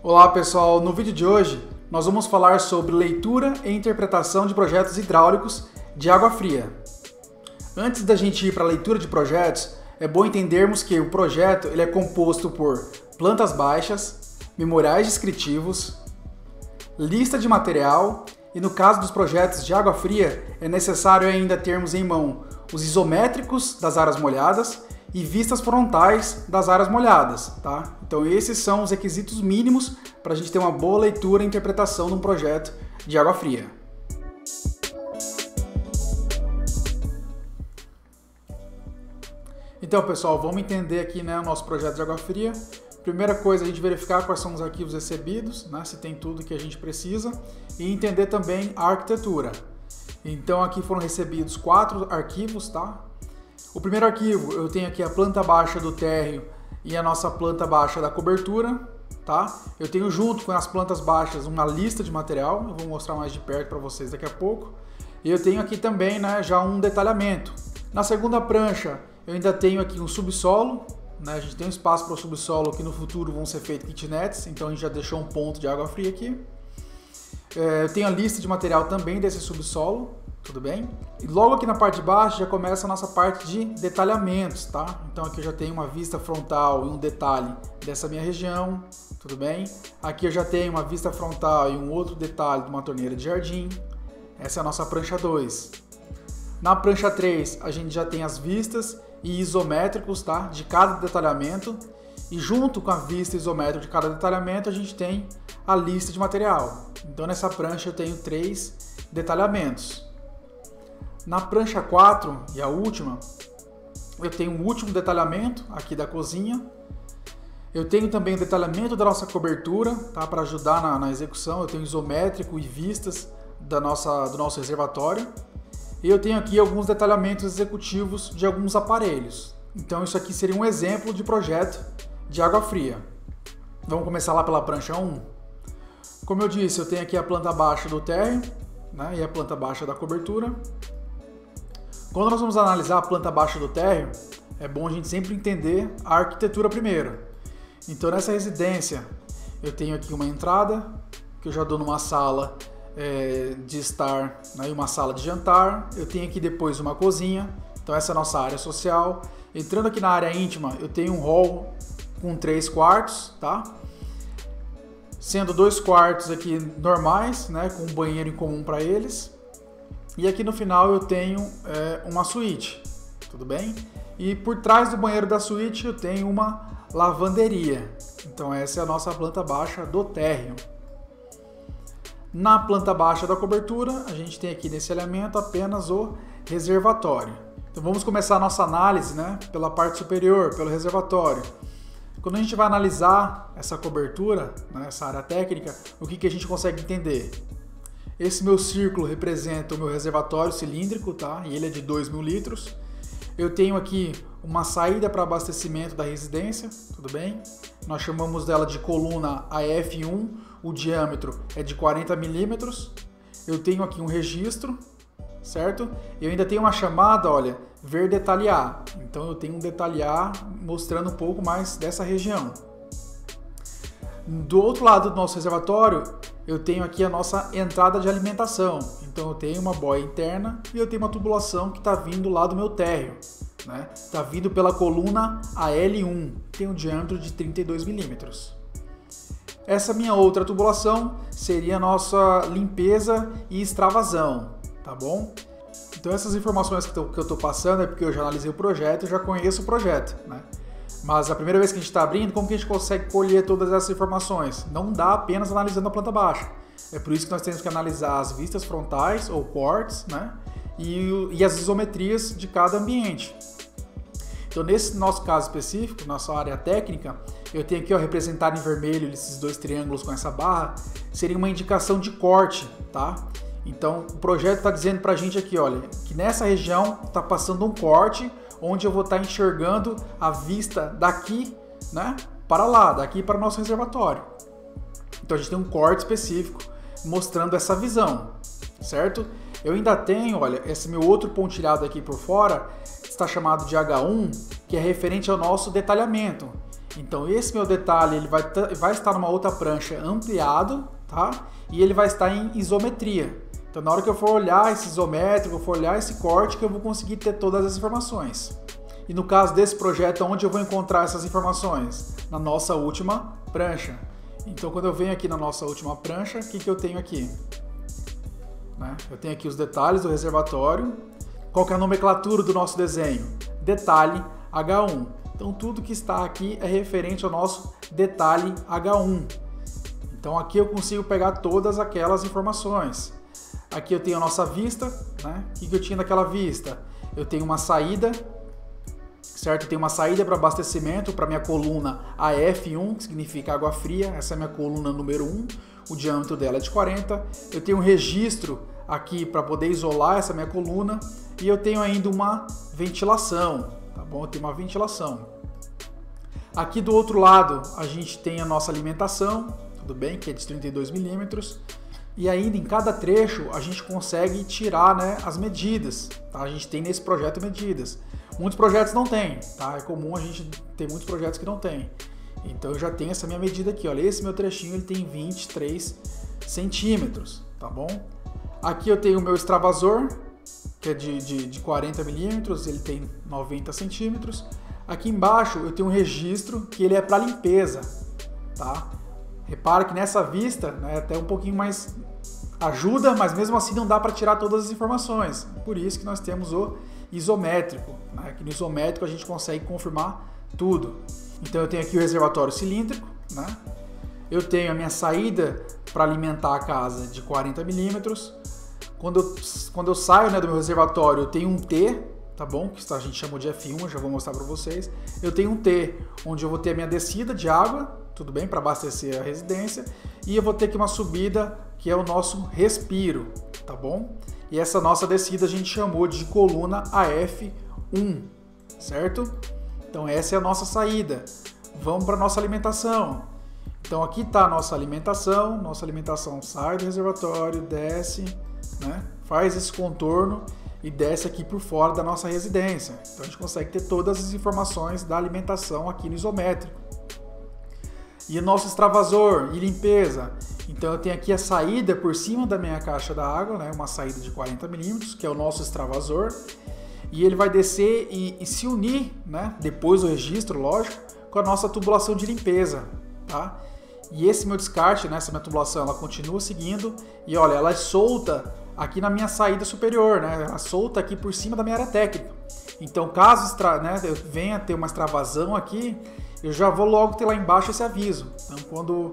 Olá pessoal, no vídeo de hoje nós vamos falar sobre leitura e interpretação de projetos hidráulicos de água fria. Antes da gente ir para a leitura de projetos, é bom entendermos que o projeto ele é composto por plantas baixas, memoriais descritivos, lista de material e no caso dos projetos de água fria é necessário ainda termos em mão os isométricos das áreas molhadas e vistas frontais das áreas molhadas, tá? Então esses são os requisitos mínimos para a gente ter uma boa leitura e interpretação de um projeto de água fria. Então pessoal, vamos entender aqui o nosso projeto de água fria. Primeira coisa, a gente verificar quais são os arquivos recebidos, se tem tudo que a gente precisa e entender também a arquitetura. Então aqui foram recebidos 4 arquivos, tá? O primeiro arquivo, eu tenho aqui a planta baixa do térreo e a nossa planta baixa da cobertura, tá? Eu tenho junto com as plantas baixas uma lista de material, eu vou mostrar mais de perto para vocês daqui a pouco. E eu tenho aqui também já um detalhamento. Na segunda prancha, eu ainda tenho aqui um subsolo, a gente tem um espaço para o subsolo que no futuro vão ser feitos kitnets, então a gente já deixou um ponto de água fria aqui. Eu tenho a lista de material também desse subsolo, tudo bem? E logo aqui na parte de baixo já começa a nossa parte de detalhamentos, tá? Então aqui eu já tenho uma vista frontal e um detalhe dessa minha região, tudo bem? Aqui eu já tenho uma vista frontal e um outro detalhe de uma torneira de jardim. Essa é a nossa prancha 2. Na prancha 3 a gente já tem as vistas e isométricos, tá? De cada detalhamento. E junto com a vista isométrica de cada detalhamento a gente tem a lista de material. Então nessa prancha eu tenho 3 detalhamentos. Na prancha 4, e a última, eu tenho um último detalhamento aqui da cozinha. Eu tenho também o detalhamento da nossa cobertura, tá? Para ajudar na execução. Eu tenho isométrico e vistas do nosso reservatório. E eu tenho aqui alguns detalhamentos executivos de alguns aparelhos. Então isso aqui seria um exemplo de projeto de água fria. Vamos começar lá pela prancha 1. Como eu disse, eu tenho aqui a planta baixa do térreo, e a planta baixa da cobertura. Quando nós vamos analisar a planta baixa do térreo, é bom a gente sempre entender a arquitetura primeiro. Então nessa residência eu tenho aqui uma entrada, que eu já dou numa sala de estar, e uma sala de jantar. Eu tenho aqui depois uma cozinha, então essa é a nossa área social. Entrando aqui na área íntima, eu tenho um hall com 3 quartos, tá? Sendo 2 quartos aqui normais, com um banheiro em comum para eles. E aqui no final eu tenho uma suíte, tudo bem? E por trás do banheiro da suíte eu tenho uma lavanderia. Então essa é a nossa planta baixa do térreo. Na planta baixa da cobertura, a gente tem aqui nesse elemento apenas o reservatório. Então vamos começar a nossa análise pela parte superior, pelo reservatório. Quando a gente vai analisar essa cobertura, essa área técnica, o que a gente consegue entender? Esse meu círculo representa o meu reservatório cilíndrico, tá? E ele é de 2.000 litros. Eu tenho aqui uma saída para abastecimento da residência, tudo bem? Nós chamamos dela de coluna AF1, o diâmetro é de 40 milímetros. Eu tenho aqui um registro, certo? Eu ainda tenho uma chamada, olha, ver detalhar. Então eu tenho um detalhar mostrando um pouco mais dessa região. Do outro lado do nosso reservatório, eu tenho aqui a nossa entrada de alimentação. Então eu tenho uma boia interna e eu tenho uma tubulação que está vindo lá do meu térreo. Está vindo pela coluna AL1, tem um diâmetro de 32 milímetros. Essa minha outra tubulação seria a nossa limpeza e extravasão, tá bom? Então essas informações que eu estou passando é porque eu já analisei o projeto, eu já conheço o projeto, Mas a primeira vez que a gente está abrindo, como que a gente consegue colher todas essas informações? Não dá apenas analisando a planta baixa. É por isso que nós temos que analisar as vistas frontais ou ports, e as isometrias de cada ambiente. Então nesse nosso caso específico, nossa área técnica, eu tenho aqui representado em vermelho esses 2 triângulos com essa barra, seria uma indicação de corte, tá? Então o projeto está dizendo para a gente aqui, olha, que nessa região está passando um corte, onde eu vou estar enxergando a vista daqui, para lá, daqui para o nosso reservatório. Então a gente tem um corte específico mostrando essa visão, certo? Eu ainda tenho, olha, esse meu outro pontilhado aqui por fora, está chamado de H1, que é referente ao nosso detalhamento. Então esse meu detalhe ele vai estar numa outra prancha ampliado, tá? E ele vai estar em isometria. Então na hora que eu for olhar esse isométrico, eu for olhar esse corte, que eu vou conseguir ter todas as informações. E no caso desse projeto, onde eu vou encontrar essas informações? Na nossa última prancha. Então quando eu venho aqui na nossa última prancha, o que eu tenho aqui? Né? Eu tenho aqui os detalhes do reservatório. Qual que é a nomenclatura do nosso desenho? Detalhe H1. Então tudo que está aqui é referente ao nosso detalhe H1. Então aqui eu consigo pegar todas aquelas informações. Aqui eu tenho a nossa vista, né? O que eu tinha naquela vista? Eu tenho uma saída, certo? Eu tenho uma saída para abastecimento para minha coluna AF1, que significa água fria. Essa é a minha coluna número 1, o diâmetro dela é de 40. Eu tenho um registro aqui para poder isolar essa minha coluna e eu tenho ainda uma ventilação, tá bom? Eu tenho uma ventilação. Aqui do outro lado a gente tem a nossa alimentação, tudo bem? Que é de 32 milímetros. E ainda em cada trecho a gente consegue tirar, né, as medidas, tá? A gente tem nesse projeto medidas. Muitos projetos não tem, tá? É comum a gente ter muitos projetos que não tem. Então eu já tenho essa minha medida aqui, olha, esse meu trechinho ele tem 23 centímetros, tá bom? Aqui eu tenho o meu extravasor, que é de 40 milímetros, ele tem 90 centímetros. Aqui embaixo eu tenho um registro que ele é para limpeza, tá? Repara que nessa vista, né, até um pouquinho mais ajuda, mas mesmo assim não dá para tirar todas as informações. Por isso que nós temos o isométrico, né? Que no isométrico a gente consegue confirmar tudo. Então eu tenho aqui o reservatório cilíndrico, né? Eu tenho a minha saída para alimentar a casa de 40 milímetros. Quando eu saio, né, do meu reservatório, eu tenho um T, tá bom? Que a gente chamou de F1, eu já vou mostrar para vocês. Eu tenho um T, onde eu vou ter a minha descida de água, tudo bem, para abastecer a residência, e eu vou ter aqui uma subida, que é o nosso respiro, tá bom? E essa nossa descida a gente chamou de coluna AF1, certo? Então essa é a nossa saída. Vamos para a nossa alimentação. Então aqui está a nossa alimentação sai do reservatório, desce, né? Faz esse contorno e desce aqui por fora da nossa residência. Então a gente consegue ter todas as informações da alimentação aqui no isométrico. E o nosso extravasor e limpeza. Então eu tenho aqui a saída por cima da minha caixa da água, né? Uma saída de 40 milímetros, que é o nosso extravasor. E ele vai descer e se unir, né? Depois do registro, lógico, com a nossa tubulação de limpeza, tá? E esse meu descarte, né? Essa minha tubulação, ela continua seguindo. E olha, ela é solta aqui na minha saída superior, né? Ela é solta aqui por cima da minha área técnica. Então caso né, eu venha ter uma extravasão aqui, eu já vou logo ter lá embaixo esse aviso. Então, quando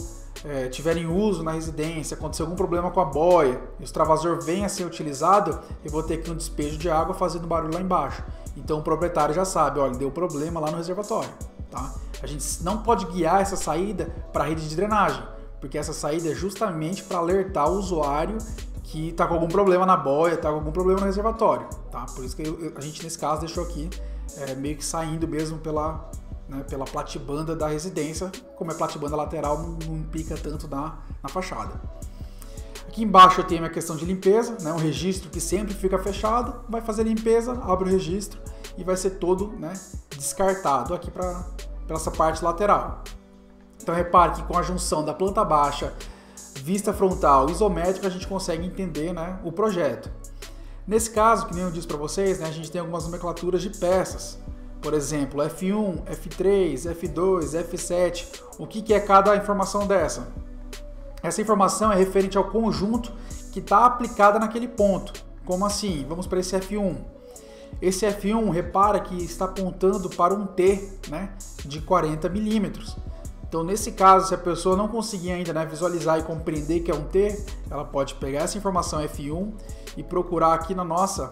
tiver em uso na residência, acontecer algum problema com a boia, e o extravasor venha a ser utilizado, eu vou ter aqui um despejo de água fazendo barulho lá embaixo. Então o proprietário já sabe, olha, deu problema lá no reservatório, tá? A gente não pode guiar essa saída para a rede de drenagem, porque essa saída é justamente para alertar o usuário que está com algum problema na boia, está com algum problema no reservatório, tá? Por isso que a gente nesse caso deixou aqui meio que saindo mesmo pela platibanda da residência. Como é platibanda lateral, não implica tanto na fachada. Aqui embaixo eu tenho a minha questão de limpeza, né? Um registro que sempre fica fechado, vai fazer limpeza, abre o registro e vai ser todo, né, descartado aqui para essa parte lateral. Então repare que com a junção da planta baixa, vista frontal, isométrica, a gente consegue entender, né, o projeto. Nesse caso, que nem eu disse para vocês, né, a gente tem algumas nomenclaturas de peças. Por exemplo, F1, F3, F2, F7. O que é cada informação dessa? Essa informação é referente ao conjunto que está aplicada naquele ponto. Como assim? Vamos para esse F1. Esse F1, repara que está apontando para um T, né, de 40 milímetros. Então, nesse caso, se a pessoa não conseguir ainda, né, visualizar e compreender que é um T, ela pode pegar essa informação F1 e procurar aqui na nossa,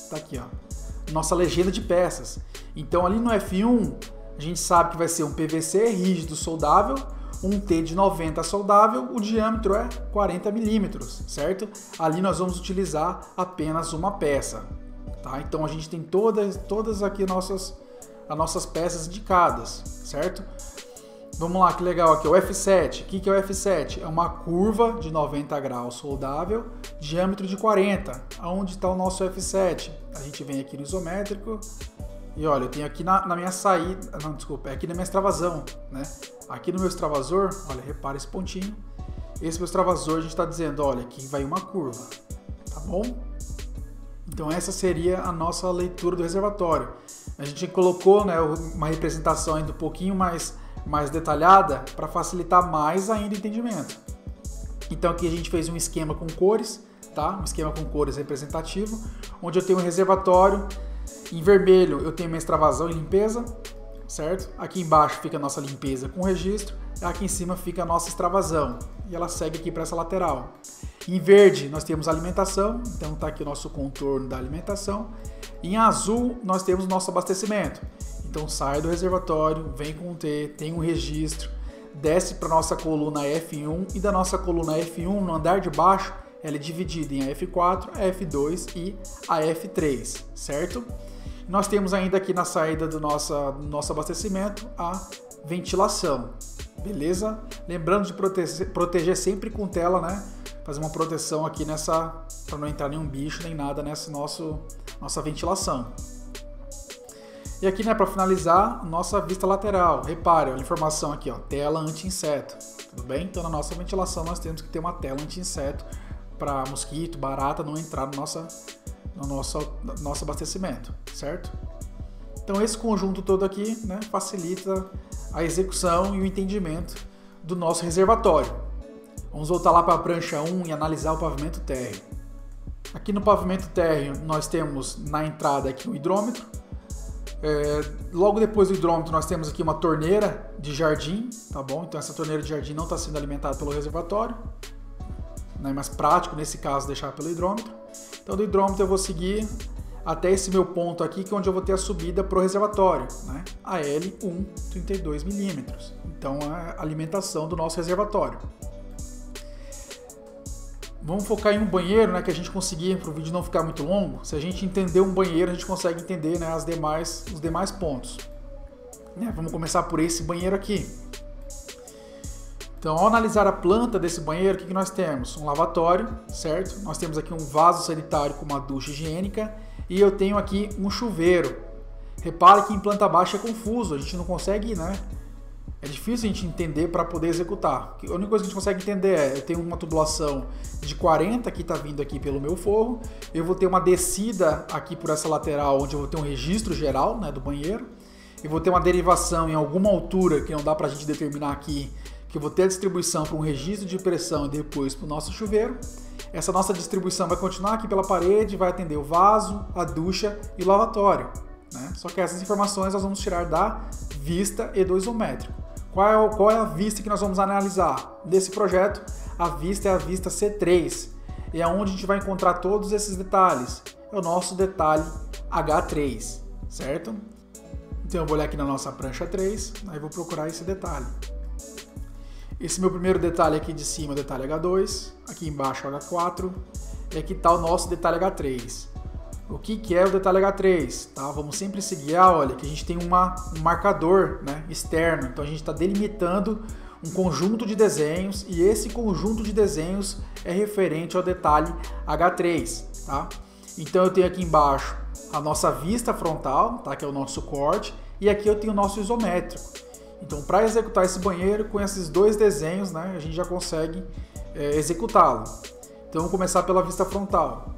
tá aqui, ó, nossa legenda de peças. Então, ali no F1, a gente sabe que vai ser um PVC rígido soldável, um T de 90 soldável, o diâmetro é 40 milímetros, certo? Ali nós vamos utilizar apenas uma peça, tá? Então, a gente tem todas aqui as nossas peças indicadas, certo? Vamos lá, que legal aqui, o F7. O que é o F7? É uma curva de 90 graus soldável, diâmetro de 40. Aonde está o nosso F7? A gente vem aqui no isométrico, E olha, eu tenho aqui na minha saída, não, desculpa, é aqui na minha extravasão, né? Aqui no meu extravasor, olha, repara esse pontinho. Esse meu extravasor, a gente está dizendo, olha, aqui vai uma curva, tá bom? Então essa seria a nossa leitura do reservatório. A gente colocou, né, uma representação ainda um pouquinho mais detalhada para facilitar mais ainda o entendimento. Então aqui a gente fez um esquema com cores, tá? Um esquema com cores representativo, onde eu tenho um reservatório. Em vermelho eu tenho minha extravasão e limpeza, certo? Aqui embaixo fica a nossa limpeza com registro, aqui em cima fica a nossa extravasão, e ela segue aqui para essa lateral. Em verde nós temos a alimentação, então está aqui o nosso contorno da alimentação. Em azul nós temos o nosso abastecimento, então sai do reservatório, vem com o T, tem um registro, desce para a nossa coluna F1 e da nossa coluna F1 no andar de baixo ela é dividida em a F4, a F2 e a F3, certo? Nós temos ainda aqui na saída do nosso abastecimento a ventilação, beleza? Lembrando de proteger sempre com tela, né? Fazer uma proteção aqui para não entrar nenhum bicho nem nada nessa nossa ventilação. E aqui, né, para finalizar, nossa vista lateral. Repare, a informação aqui, ó, tela anti-inseto, tudo bem? Então na nossa ventilação nós temos que ter uma tela anti-inseto para mosquito, barata não entrar no nosso abastecimento, certo? Então esse conjunto todo aqui, né, facilita a execução e o entendimento do nosso reservatório. Vamos voltar lá para a prancha 1 e analisar o pavimento térreo. Aqui no pavimento térreo nós temos na entrada aqui o hidrômetro. Logo depois do hidrômetro nós temos aqui uma torneira de jardim, tá bom? Então essa torneira de jardim não está sendo alimentada pelo reservatório. Não é mais prático nesse caso deixar pelo hidrômetro. Então do hidrômetro eu vou seguir até esse meu ponto aqui, que é onde eu vou ter a subida para o reservatório, né? A L1 32 milímetros. Então é a alimentação do nosso reservatório. Vamos focar em um banheiro, né, que a gente conseguir, para o vídeo não ficar muito longo. Se a gente entender um banheiro, a gente consegue entender, né, os demais pontos. Vamos começar por esse banheiro aqui. Então, ao analisar a planta desse banheiro, o que nós temos? Um lavatório, certo? Nós temos aqui um vaso sanitário com uma ducha higiênica e eu tenho aqui um chuveiro. Repare que em planta baixa é confuso, a gente não consegue, né? É difícil a gente entender para poder executar. A única coisa que a gente consegue entender é, eu tenho uma tubulação de 40 que está vindo aqui pelo meu forro, eu vou ter uma descida aqui por essa lateral, onde eu vou ter um registro geral, né, do banheiro, eu vou ter uma derivação em alguma altura, que não dá para a gente determinar aqui, que eu vou ter a distribuição para um registro de pressão e depois para o nosso chuveiro. Essa nossa distribuição vai continuar aqui pela parede, vai atender o vaso, a ducha e o lavatório, né? Só que essas informações nós vamos tirar da vista e do isométrico. Qual é a vista que nós vamos analisar? Nesse projeto, a vista é a vista C3. E é onde a gente vai encontrar todos esses detalhes. É o nosso detalhe H3, certo? Então eu vou olhar aqui na nossa prancha 3, aí vou procurar esse detalhe. Esse meu primeiro detalhe aqui de cima é o detalhe H2, aqui embaixo é o H4, e aqui está o nosso detalhe H3. O que é o detalhe H3? Tá? Vamos sempre seguir, olha, que a gente tem um marcador, né, externo, então a gente está delimitando um conjunto de desenhos e esse conjunto de desenhos é referente ao detalhe H3. Tá? Então eu tenho aqui embaixo a nossa vista frontal, tá, que é o nosso corte, e aqui eu tenho o nosso isométrico. Então, para executar esse banheiro, com esses dois desenhos, né, a gente já consegue executá-lo. Então, vamos começar pela vista frontal.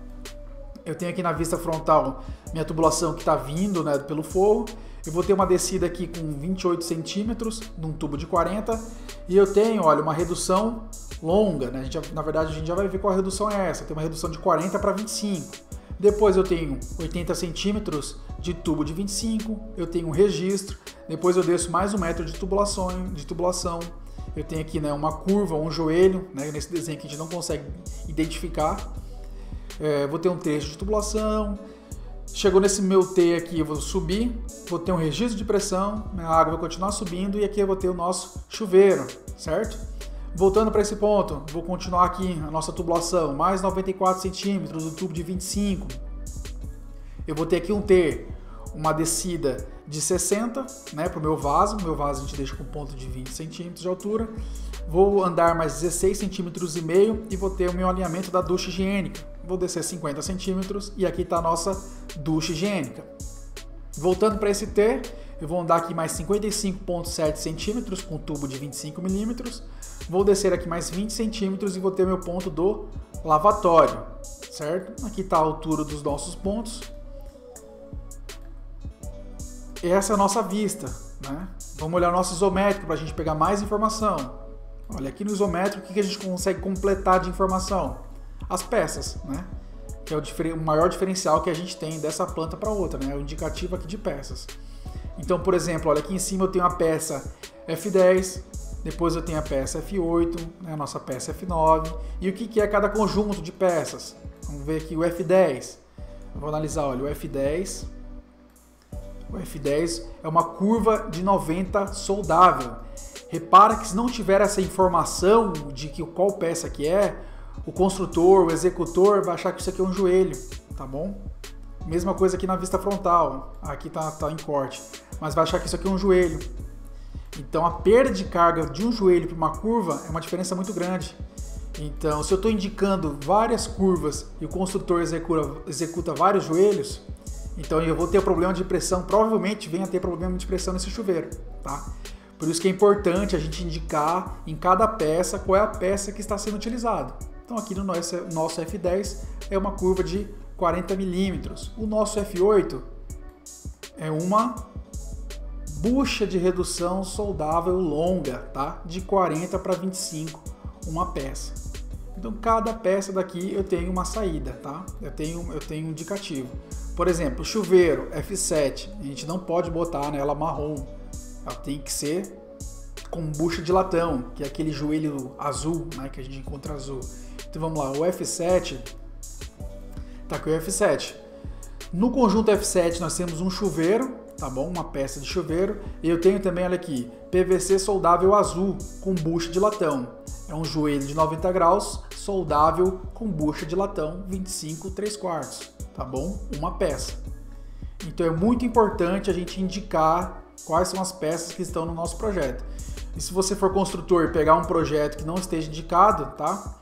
Eu tenho aqui na vista frontal minha tubulação que está vindo, né, pelo forro. Eu vou ter uma descida aqui com 28 centímetros, num tubo de 40. E eu tenho, olha, uma redução longa, né? Na verdade, a gente já vai ver qual a redução é essa. Tem uma redução de 40 para 25. Depois eu tenho 80 centímetros de tubo de 25, eu tenho um registro, depois eu desço mais 1 metro de tubulação, eu tenho aqui, né, uma curva, um joelho, né, nesse desenho que a gente não consegue identificar, vou ter um trecho de tubulação, chegou nesse meu T aqui, eu vou subir, vou ter um registro de pressão, a água vai continuar subindo e aqui eu vou ter o nosso chuveiro, certo? Voltando para esse ponto, vou continuar aqui a nossa tubulação, mais 94 centímetros do tubo de 25. Eu vou ter aqui uma descida de 60, né, para o meu vaso a gente deixa com ponto de 20 centímetros de altura. Vou andar mais 16 centímetros e meio e vou ter o meu alinhamento da ducha higiênica. Vou descer 50 centímetros e aqui está a nossa ducha higiênica. Voltando para esse T, eu vou andar aqui mais 55,7 centímetros com tubo de 25 milímetros. Vou descer aqui mais 20 centímetros e vou ter meu ponto do lavatório, certo? Aqui está a altura dos nossos pontos. Essa é a nossa vista, né? Vamos olhar o nosso isométrico para a gente pegar mais informação. Olha, aqui no isométrico, o que a gente consegue completar de informação? As peças, né? Que é o maior diferencial que a gente tem dessa planta para outra, né? É o indicativo aqui de peças. Então, por exemplo, olha, aqui em cima eu tenho a peça F10, depois eu tenho a peça F8, né? A nossa peça F9. E o que é cada conjunto de peças? Vamos ver aqui o F10. Eu vou analisar, olha, o F10. O F10 é uma curva de 90 soldável. Repara que se não tiver essa informação de qual peça que é, o construtor, o executor vai achar que isso aqui é um joelho, tá bom? Mesma coisa aqui na vista frontal, aqui tá em corte, mas vai achar que isso aqui é um joelho. Então a perda de carga de um joelho para uma curva é uma diferença muito grande. Então se eu estou indicando várias curvas e o construtor executa vários joelhos, então eu vou ter problema de pressão, provavelmente venha a ter problema de pressão nesse chuveiro, tá? Por isso que é importante a gente indicar em cada peça qual é a peça que está sendo utilizada. Então aqui no nosso F10 é uma curva de 40 milímetros. O nosso F8 é uma bucha de redução soldável longa, tá? De 40 para 25 uma peça. Então cada peça daqui eu tenho uma saída, tá? Eu tenho um indicativo. Por exemplo, chuveiro F7, a gente não pode botar nela marrom. Ela tem que ser com bucha de latão, que é aquele joelho azul, né, que a gente encontra azul. Então vamos lá, o F7, tá aqui o F7. No conjunto F7 nós temos um chuveiro, tá bom? Uma peça de chuveiro. E eu tenho também, olha aqui, PVC soldável azul com bucha de latão. É um joelho de 90 graus, soldável com bucha de latão 25 3/4, tá bom? Uma peça. Então é muito importante a gente indicar quais são as peças que estão no nosso projeto. E se você for construtor e pegar um projeto que não esteja indicado, tá?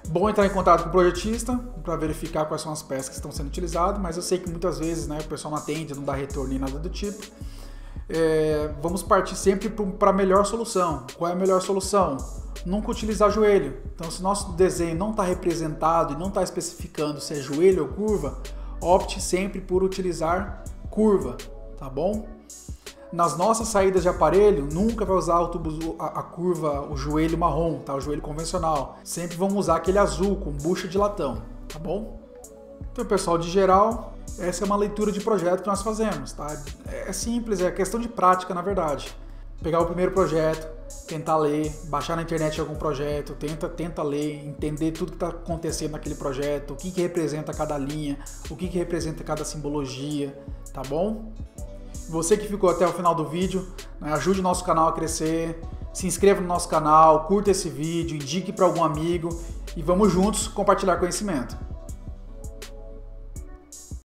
Bom entrar em contato com o projetista para verificar quais são as peças que estão sendo utilizadas, mas eu sei que muitas vezes, né, o pessoal não atende, não dá retorno nem nada do tipo. Vamos partir sempre para a melhor solução. Qual é a melhor solução? Nunca utilizar joelho. Então, se o nosso desenho não está representado e não está especificando se é joelho ou curva, opte sempre por utilizar curva, tá bom? Nas nossas saídas de aparelho, nunca vai usar a curva, o joelho marrom, tá? O joelho convencional. Sempre vamos usar aquele azul com bucha de latão, tá bom? Então, pessoal, de geral, essa é uma leitura de projeto que nós fazemos, tá? É simples, é questão de prática, na verdade. Pegar o primeiro projeto, tentar ler, baixar na internet algum projeto, tenta ler, entender tudo que está acontecendo naquele projeto, o que representa cada linha, o que representa cada simbologia, tá bom? Você que ficou até o final do vídeo, né, ajude o nosso canal a crescer, se inscreva no nosso canal, curta esse vídeo, indique para algum amigo e vamos juntos compartilhar conhecimento.